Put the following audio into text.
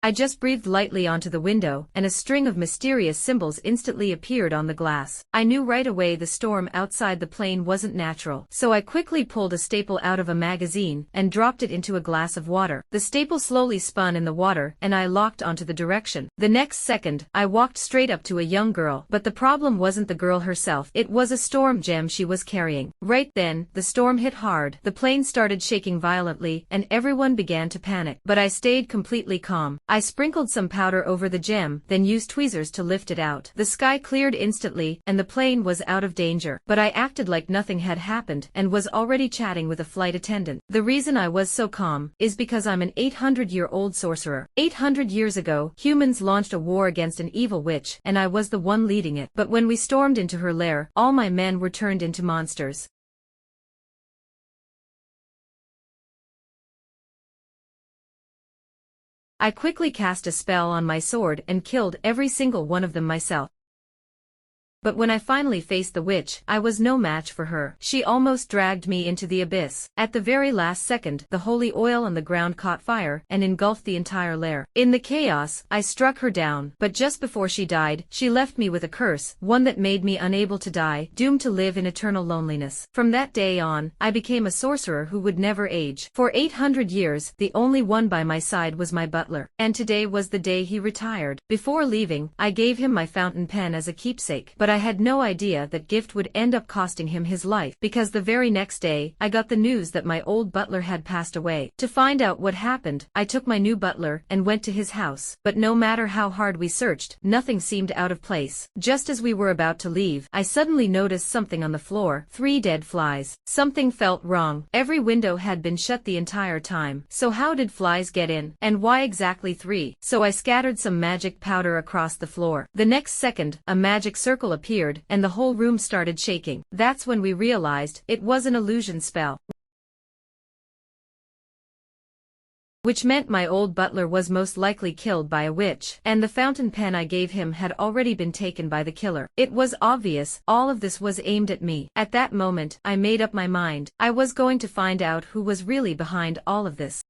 I just breathed lightly onto the window, and a string of mysterious symbols instantly appeared on the glass. I knew right away the storm outside the plane wasn't natural, so I quickly pulled a staple out of a magazine and dropped it into a glass of water. The staple slowly spun in the water, and I locked onto the direction. The next second, I walked straight up to a young girl, but the problem wasn't the girl herself, it was a storm gem she was carrying. Right then, the storm hit hard, the plane started shaking violently, and everyone began to panic. But I stayed completely calm. I sprinkled some powder over the gem, then used tweezers to lift it out. The sky cleared instantly, and the plane was out of danger. But I acted like nothing had happened, and was already chatting with a flight attendant. The reason I was so calm is because I'm an 800-year-old sorcerer. 800 years ago, humans launched a war against an evil witch, and I was the one leading it. But when we stormed into her lair, all my men were turned into monsters. I quickly cast a spell on my sword and killed every single one of them myself. But when I finally faced the witch, I was no match for her. She almost dragged me into the abyss. At the very last second, the holy oil on the ground caught fire and engulfed the entire lair. In the chaos, I struck her down, but just before she died, she left me with a curse, one that made me unable to die, doomed to live in eternal loneliness. From that day on, I became a sorcerer who would never age. For 800 years, the only one by my side was my butler, and today was the day he retired. Before leaving, I gave him my fountain pen as a keepsake, but I had no idea that gift would end up costing him his life, because the very next day, I got the news that my old butler had passed away. To find out what happened, I took my new butler and went to his house, but no matter how hard we searched, nothing seemed out of place. Just as we were about to leave, I suddenly noticed something on the floor, 3 dead flies. Something felt wrong. Every window had been shut the entire time. So how did flies get in? And why exactly 3? So I scattered some magic powder across the floor. The next second, a magic circle appeared, and the whole room started shaking. That's when we realized it was an illusion spell, which meant my old butler was most likely killed by a witch, and the fountain pen I gave him had already been taken by the killer. It was obvious, all of this was aimed at me. At that moment, I made up my mind. I was going to find out who was really behind all of this.